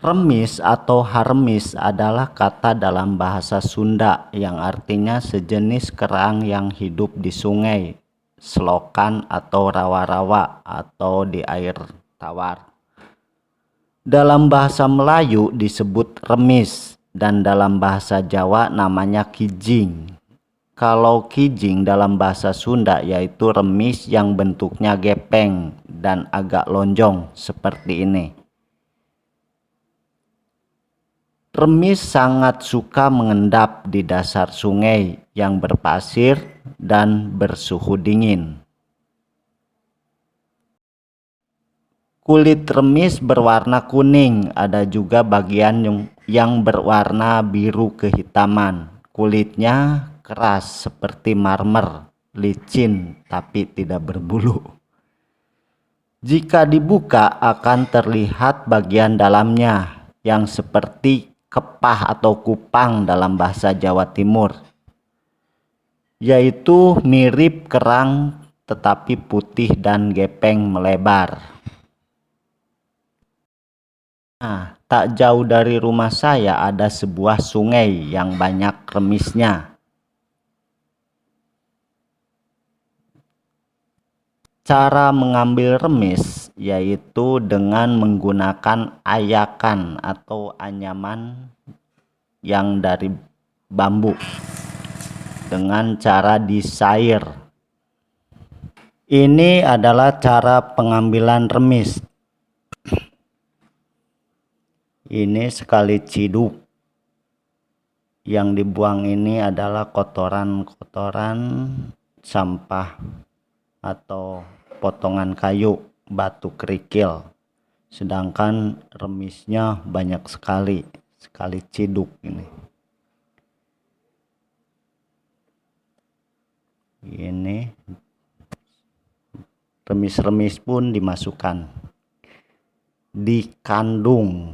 Remis atau harmis adalah kata dalam bahasa Sunda yang artinya sejenis kerang yang hidup di sungai, selokan atau rawa-rawa atau di air tawar. Dalam bahasa Melayu disebut remis dan dalam bahasa Jawa namanya kijing. Kalau kijing dalam bahasa Sunda yaitu remis yang bentuknya gepeng dan agak lonjong seperti ini. Remis sangat suka mengendap di dasar sungai yang berpasir dan bersuhu dingin. Kulit remis berwarna kuning, ada juga bagian yang berwarna biru kehitaman. Kulitnya keras seperti marmer, licin tapi tidak berbulu. Jika dibuka akan terlihat bagian dalamnya yang seperti kepah atau kupang dalam bahasa Jawa Timur, yaitu mirip kerang tetapi putih dan gepeng melebar. Nah, tak jauh dari rumah saya ada sebuah sungai yang banyak remisnya. Cara mengambil remis yaitu dengan menggunakan ayakan atau anyaman yang dari bambu dengan cara disair. Ini adalah cara pengambilan remis. Ini sekali ciduk. Yang dibuang ini adalah kotoran-kotoran, sampah atau potongan kayu, batu kerikil. Sedangkan remisnya banyak sekali ciduk ini. Ini remis-remis pun dimasukkan di kandung.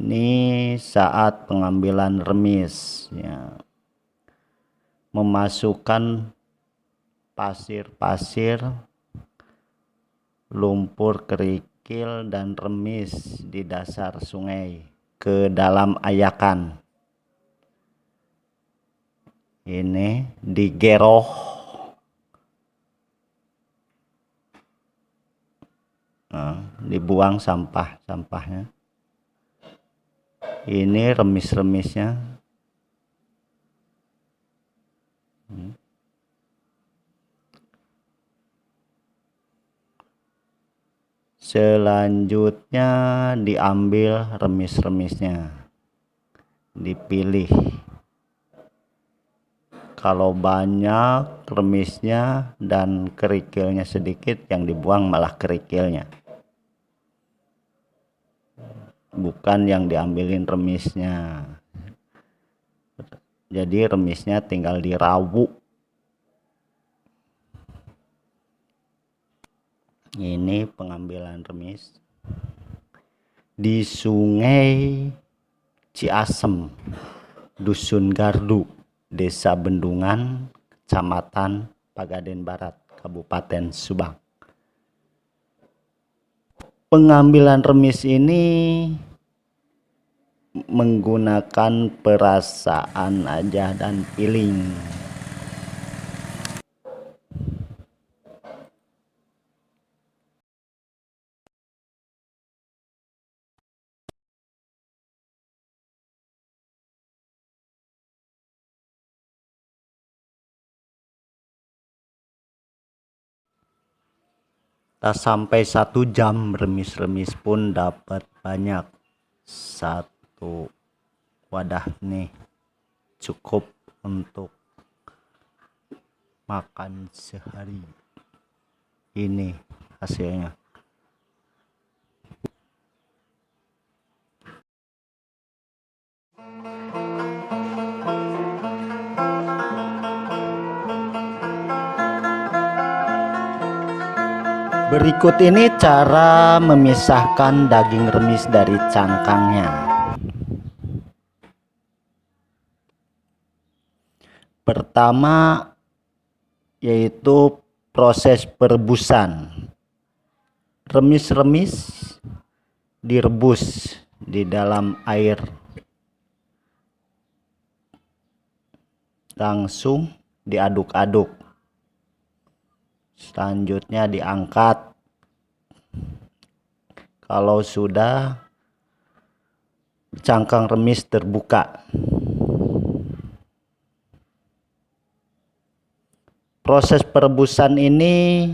Ini saat pengambilan remis ya. Memasukkan pasir-pasir, lumpur kerikil dan remis di dasar sungai ke dalam ayakan. Ini digeroh. Nah, dibuang sampahnya. Ini remis-remisnya. Selanjutnya diambil remis-remisnya, dipilih. Kalau banyak remisnya dan kerikilnya sedikit, yang dibuang malah kerikilnya, bukan yang diambilin remisnya. Jadi remisnya tinggal dirawuk. Ini pengambilan remis di Sungai Ciasem, Dusun Gardu, Desa Bendungan, Kecamatan Pagaden Barat, Kabupaten Subang. Pengambilan remis ini menggunakan perasaan aja dan feeling. Tak sampai 1 jam remis-remis pun dapat banyak. 1 wadah nih cukup untuk makan sehari. Ini hasilnya. Berikut ini cara memisahkan daging remis dari cangkangnya. Pertama yaitu proses perebusan. Remis-remis direbus di dalam air, langsung diaduk-aduk. Selanjutnya diangkat. Kalau sudah, cangkang remis terbuka. Proses perebusan ini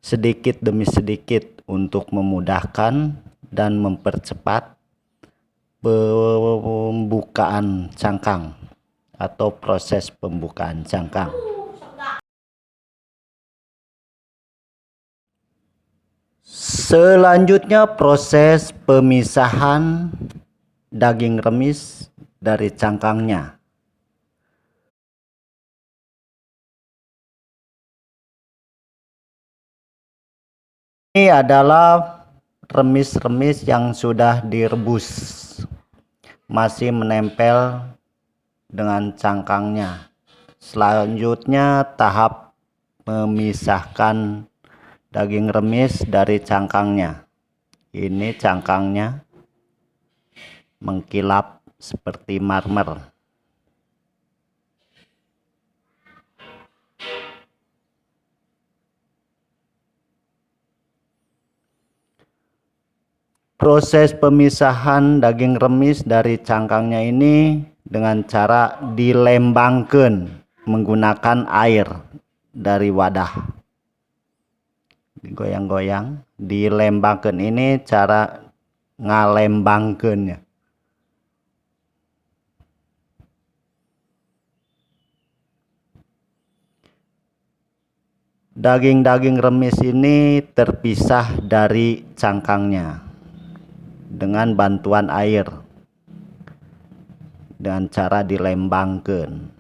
sedikit demi sedikit untuk memudahkan dan mempercepat pembukaan cangkang atau proses pembukaan cangkang. Selanjutnya proses pemisahan daging remis dari cangkangnya. Ini adalah remis-remis yang sudah direbus, masih menempel dengan cangkangnya. Selanjutnya tahap memisahkan daging remis dari cangkangnya. Ini cangkangnya mengkilap seperti marmer. Proses pemisahan daging remis dari cangkangnya ini dengan cara dilembangkan menggunakan air dari wadah. Digoyang-goyang, dilembangkan. Ini cara ngalembangkannya. Daging-daging remis ini terpisah dari cangkangnya dengan bantuan air, dengan cara dilembangkan.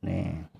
Nih.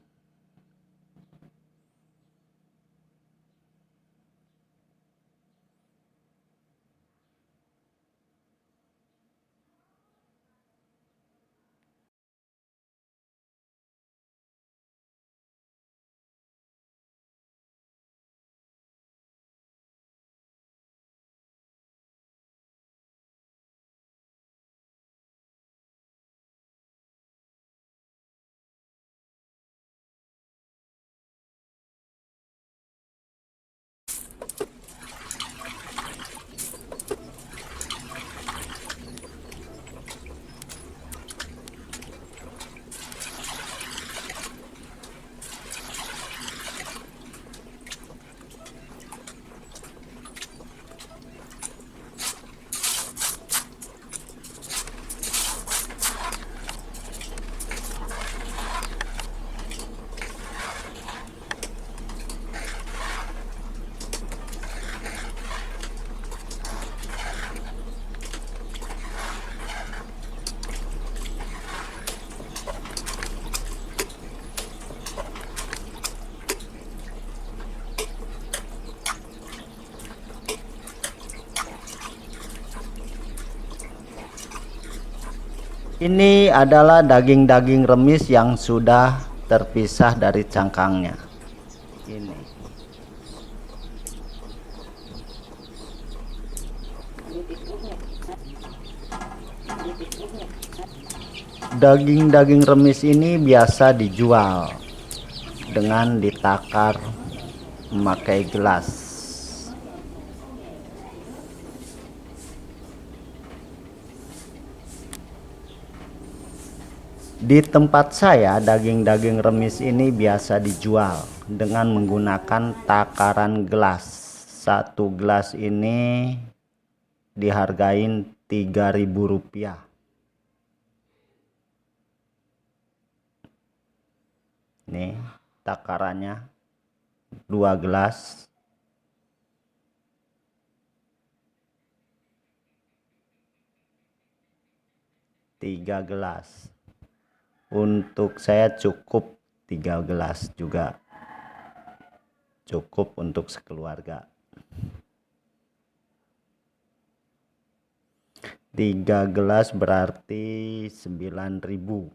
Ini adalah daging-daging remis yang sudah terpisah dari cangkangnya. Ini. Daging-daging remis ini biasa dijual dengan ditakar memakai gelas. Di tempat saya, daging-daging remis ini biasa dijual dengan menggunakan takaran gelas. Satu gelas ini dihargain Rp3.000. Nih takarannya, 2 gelas. Tiga gelas. Untuk saya cukup 3 gelas juga cukup untuk sekeluarga. 3 gelas berarti 9.000.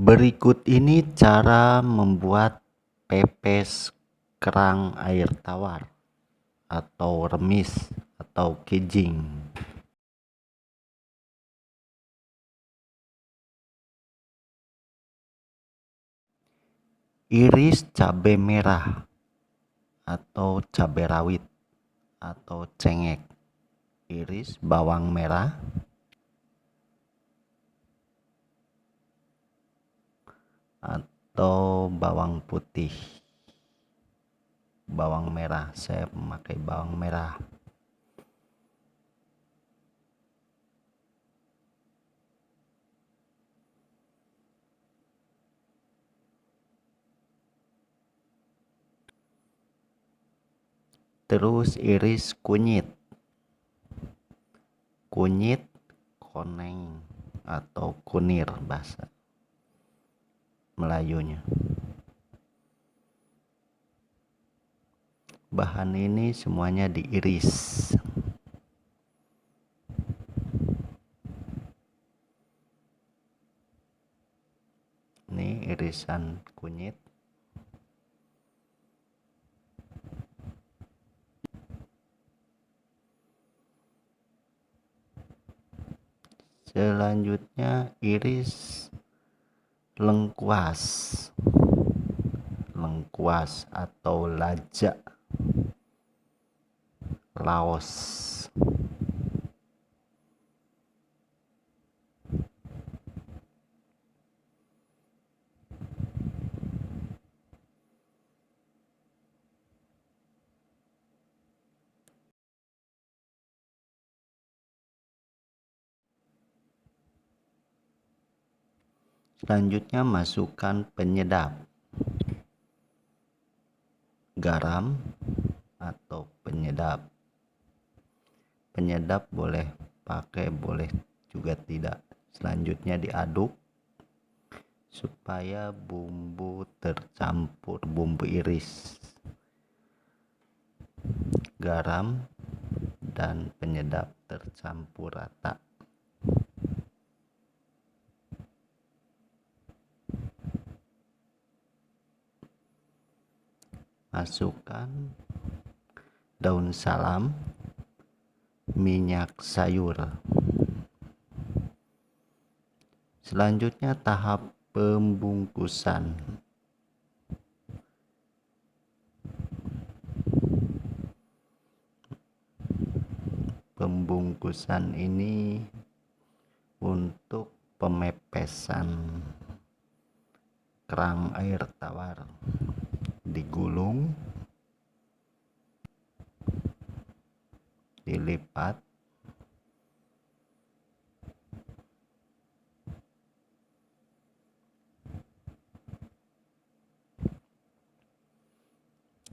Berikut ini cara membuat pepes kerang air tawar atau remis atau kejing. Iris cabai merah atau cabai rawit atau cengek. Iris bawang merah, atau bawang putih. Bawang merah, saya memakai bawang merah. Terus iris kunyit. Kunyit koneng atau kunir bahasa Melayunya. Bahan ini semuanya diiris. Ini irisan kunyit. Selanjutnya iris lengkuas. Lengkuas atau lajak Laos. Selanjutnya masukkan penyedap, garam atau penyedap. Penyedap boleh pakai, boleh juga tidak. Selanjutnya diaduk supaya bumbu tercampur, bumbu iris, garam dan penyedap tercampur rata. Masukkan daun salam, minyak sayur. Selanjutnya tahap pembungkusan. Pembungkusan ini untuk pemepesan kerang air tawar. Digulung, dilipat,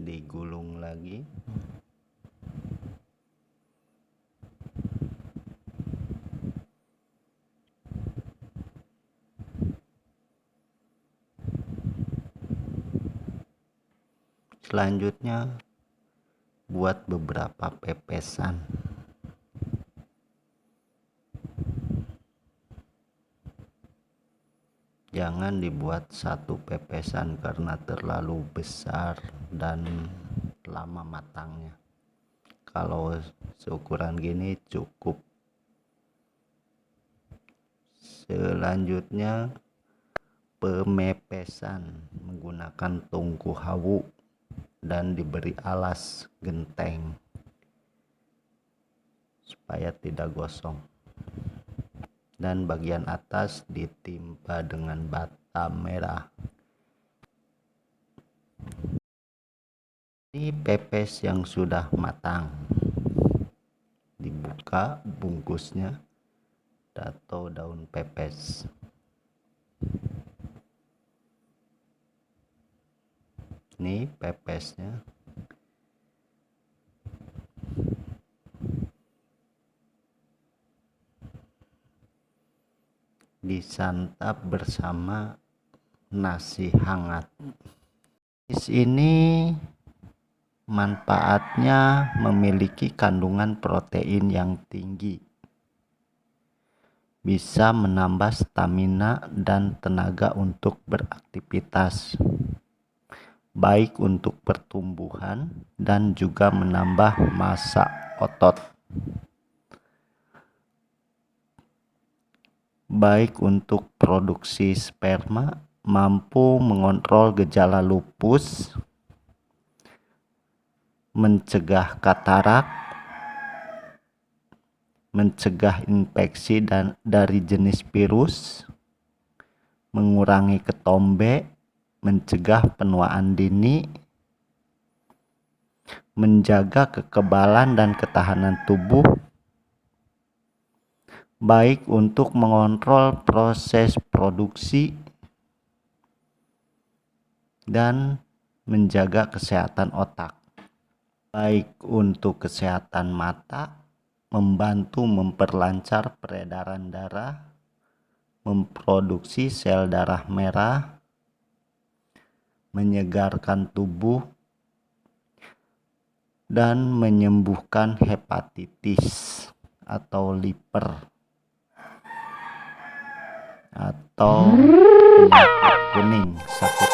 digulung lagi, selanjutnya buat beberapa pepesan. Jangan dibuat satu pepesan karena terlalu besar dan lama matangnya. Kalau seukuran gini cukup. Selanjutnya pemepesan menggunakan tungku hawu dan diberi alas genteng supaya tidak gosong, dan bagian atas ditimpa dengan batu. hitam merah. Ini pepes yang sudah matang. Dibuka bungkusnya atau daun pepes. Ini pepesnya. Disantap bersama nasi hangat. Ini manfaatnya memiliki kandungan protein yang tinggi, bisa menambah stamina dan tenaga untuk beraktivitas, baik untuk pertumbuhan dan juga menambah massa otot, baik untuk produksi sperma, mampu mengontrol gejala lupus, mencegah katarak, mencegah infeksi dari jenis virus, mengurangi ketombe, mencegah penuaan dini, menjaga kekebalan dan ketahanan tubuh, baik untuk mengontrol proses produksi dan menjaga kesehatan otak, baik untuk kesehatan mata, membantu memperlancar peredaran darah, memproduksi sel darah merah, menyegarkan tubuh, dan menyembuhkan hepatitis atau liver atau penyakit kuning, sakit